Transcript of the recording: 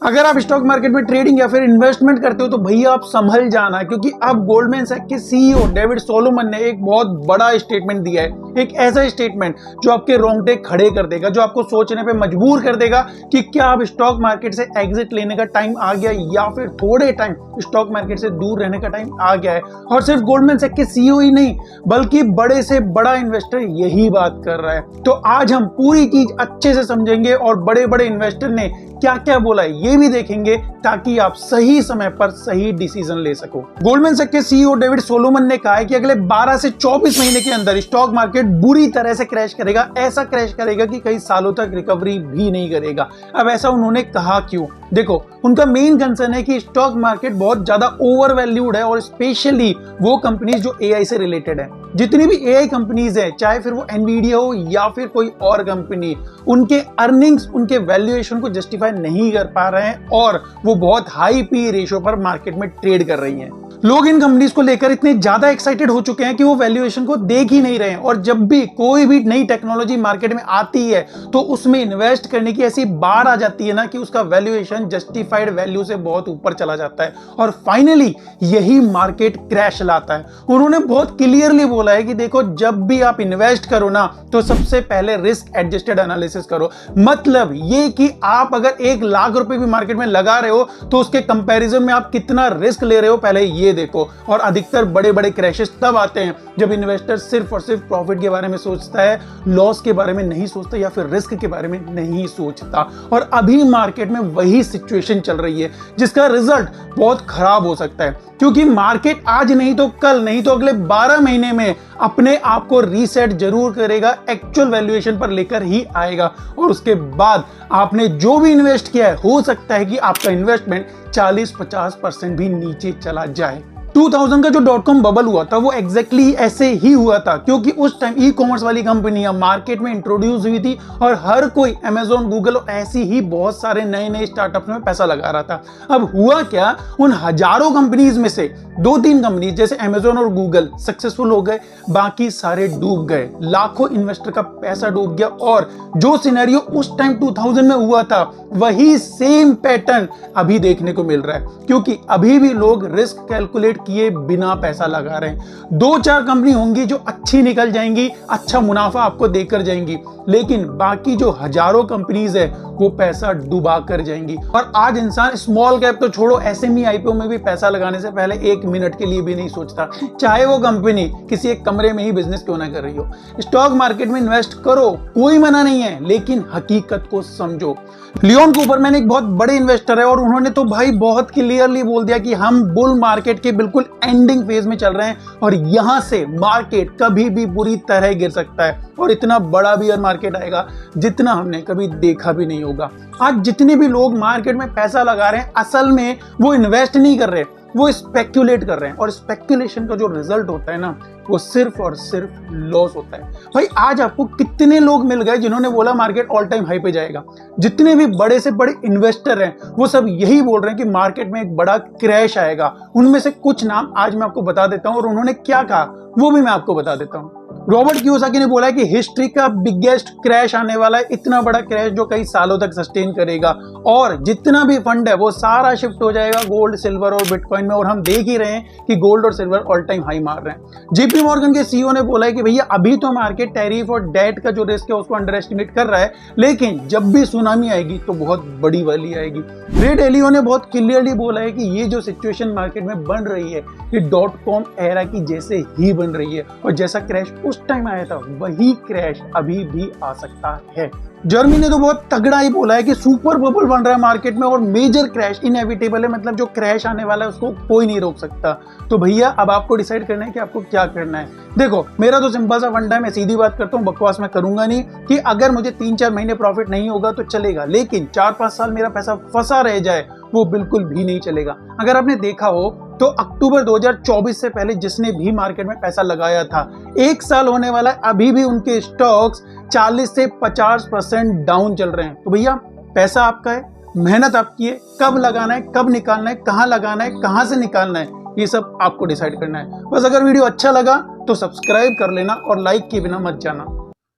अगर आप stock market में ट्रेडिंग या फिर इन्वेस्टमेंट करते हो तो भैया आप संभल जाना, क्योंकि अब गोल्डमैन सैक्स के सीईओ डेविड सोलोमन ने एक बहुत बड़ा स्टेटमेंट दिया है। एक ऐसा स्टेटमेंट जो आपके रोंगटे खड़े कर देगा, जो आपको सोचने पे मजबूर कर देगा कि क्या अब स्टॉक मार्केट से एग्जिट लेने का टाइम आ गया या फिर थोड़े टाइम स्टॉक मार्केट से दूर रहने का टाइम आ गया है। और सिर्फ गोल्डमैन सैक्स के सीईओ ही नहीं, बल्कि बड़े से बड़ा इन्वेस्टर यही बात कर रहा है। तो आज हम पूरी चीज अच्छे से समझेंगे और बड़े बड़े इन्वेस्टर ने क्या क्या बोला है ये भी देखेंगे, ताकि आप सही समय पर सही डिसीजन ले सको। गोल्डमैन सैक्स के सीईओ डेविड सोलोमन ने कहा है कि अगले 12 से 24 महीने के अंदर स्टॉक मार्केट बुरी तरह से क्रैश करेगा। ऐसा क्रैश करेगा कि कई सालों तक रिकवरी भी नहीं करेगा। अब ऐसा उन्होंने कहा क्यों? देखो, उनका मेन कंसर्न है कि स्टॉक मार्केट बहुत ज्यादा ओवर वैल्यूड है, और स्पेशली वो कंपनीज जो एआई से रिलेटेड है। जितनी भी एआई कंपनीज है, चाहे फिर वो एनवीडिया हो या फिर कोई और कंपनी, उनके अर्निंग्स उनके वैल्यूएशन को जस्टिफाई नहीं कर पा रहे हैं और वो बहुत हाई पी रेशियो पर मार्केट में ट्रेड कर रही हैं। लोग इन कंपनीज को लेकर इतने ज्यादा एक्साइटेड हो चुके हैं कि वो वैल्यूएशन को देख ही नहीं रहे हैं। और जब भी कोई भी नई टेक्नोलॉजी मार्केट में आती है तो उसमें इन्वेस्ट करने की ऐसी बार आ जाती है ना कि उसका वैल्यूएशन जस्टिफाइड वैल्यू से बहुत ऊपर चला जाता है, और फाइनली यही मार्केट क्रैश लाता है। उन्होंने बहुत क्लियरली बोला है कि देखो, जब भी आप इन्वेस्ट करो ना तो सबसे पहले रिस्क एडजस्टेड एनालिसिस करो। मतलब ये कि आप अगर 1 लाख रुपए भी मार्केट में लगा रहे हो तो उसके कंपैरिजन में आप कितना रिस्क ले रहे हो, पहले ये देखो। और अधिकतर बड़े बड़े क्रैशेस तब आते हैं जब इन्वेस्टर सिर्फ और सिर्फ प्रॉफिट के बारे में सोचता है, लॉस के बारे में नहीं सोचता या फिर रिस्क के बारे में नहीं सोचता। और अभी मार्केट में वही सिचुएशन चल रही है, जिसका रिजल्ट बहुत खराब हो सकता है, क्योंकि मार्केट आज नहीं तो कल, नहीं तो अगले 12 महीने में अपने आप को रीसेट जरूर करेगा, एक्चुअल वैल्यूएशन पर लेकर ही आएगा। और उसके बाद आपने जो भी इन्वेस्ट किया है, हो सकता है कि आपका इन्वेस्टमेंट 40-50% भी नीचे चला जाए। 2000 का जो .com बबल हुआ था वो एग्जैक्टली ऐसे ही हुआ था, क्योंकि उस टाइम ई कॉमर्स वाली कंपनियां मार्केट में इंट्रोड्यूस हुई थी और हर कोई अमेजॉन, गूगल और ऐसी ही बहुत सारे नए नए स्टार्टअप्स में पैसा लगा रहा था। अब हुआ क्या, उन हजारों कंपनीज में से 2-3 कंपनीज जैसे अमेजॉन और गूगल सक्सेसफुल हो गए, बाकी सारे डूब गए। लाखों इन्वेस्टर का पैसा डूब गया। और जो सिनेरियो उस टाइम 2000 में हुआ था, वही सेम पैटर्न अभी देखने को मिल रहा है, क्योंकि अभी भी लोग रिस्क कैलकुलेट किए बिना पैसा लगा रहे हैं। 2-4 कंपनी होंगी जो अच्छी निकल जाएंगी, अच्छा मुनाफा आपको देकर जाएंगी, लेकिन बाकी जो हजारों कंपनीज है वो पैसा डुबा कर जाएंगी। और आज इंसान स्मॉल कैप तो छोड़ो, एसएमई आईपीओ में भी पैसा लगाने से पहले 1 मिनट के लिए भी नहीं सोचता, चाहे वो कंपनी किसी एक कमरे में ही बिजनेस क्यों ना कर रही हो। स्टॉक मार्केट में इन्वेस्ट करो, कोई मना नहीं है, लेकिन हकीकत को समझो। लियोन कूपरमैन एक बहुत बड़े इन्वेस्टर है, और उन्होंने तो भाई बहुत क्लियरली बोल दिया कि हम बुल मार्केट के बिल्कुल एंडिंग फेज में चल रहे हैं, और यहां से मार्केट कभी भी बुरी तरह गिर सकता है, और इतना बड़ा बियर मार्केट आएगा जितना हमने कभी देखा भी नहीं होगा। आज जितने भी लोग मार्केट में पैसा लगा रहे हैं, असल में वो इन्वेस्ट नहीं कर रहे, वो स्पेक्यूलेट कर रहे हैं। और स्पेक्यूलेशन का जो रिजल्ट होता है ना, वो सिर्फ और सिर्फ लॉस होता है। भाई आज आपको कितने लोग मिल गए जिन्होंने बोला मार्केट ऑल टाइम हाई पे जाएगा? जितने भी बड़े से बड़े इन्वेस्टर हैं वो सब यही बोल रहे हैं कि मार्केट में एक बड़ा क्रैश आएगा। उनमें से कुछ नाम आज मैं आपको बता देता हूं, और उन्होंने क्या कहा वो भी मैं आपको बता देता हूं। रॉबर्ट कियोसाकी ने बोला है कि हिस्ट्री का बिगेस्ट क्रैश आने वाला है, इतना बड़ा क्रैश जो कई सालों तक सस्टेन करेगा, और जितना भी फंड है वो सारा शिफ्ट हो जाएगा गोल्ड, सिल्वर और बिटकॉइन में। और हम देख ही रहे हैं कि गोल्ड और सिल्वर ऑल टाइम हाई मार रहे हैं। जेपी मॉर्गन के सीईओ ने बोला है कि भैया अभी तो मार्केट टैरिफ और डेट का जो रिस्क है उसको अंडर एस्टिमेट कर रहा है, लेकिन जब भी सुनामी आएगी तो बहुत बड़ी वाली आएगी। रे डेलियो ने बहुत क्लियरली बोला है कि ये जो सिचुएशन मार्केट में बन रही है ये .com एरा की जैसे ही बन रही है, और जैसा क्रैश उस टाइम आया था वही क्रैश अभी भी आ सकता है। जर्मनी ने तो बहुत तगड़ा ही बोला है कि सुपर बबल बन रहा है मार्केट में, और मेजर क्रैश इनएविटेबल है, मतलब जो क्रैश आने वाला है उसको कोई नहीं रोक सकता। तो भैया अब आपको डिसाइड करना है कि आपको क्या करना है। देखो, मेरा तो सिंपल सा फंडा है, मैं सीधी बात करता हूँ, बकवास मैं करूंगा नहीं कि अगर मुझे 3-4 महीने प्रॉफिट नहीं होगा तो चलेगा, लेकिन 4-5 साल मेरा पैसा फंसा रह जाए वो बिल्कुल भी नहीं चलेगा। अगर आपने देखा हो तो अक्टूबर 2024 से पहले जिसने भी मार्केट में पैसा लगाया था, 1 साल होने वाला है, अभी भी उनके स्टॉक्स 40 से 50% डाउन चल रहे हैं। तो भैया पैसा आपका है, मेहनत आपकी है, कब लगाना है, कब निकालना है, कहाँ लगाना है, कहाँ से निकालना है, ये सब आपको डिसाइड करना है। बस अगर वीडियो अच्छा लगा तो सब्सक्राइब कर लेना और लाइक किए बिना मत जाना।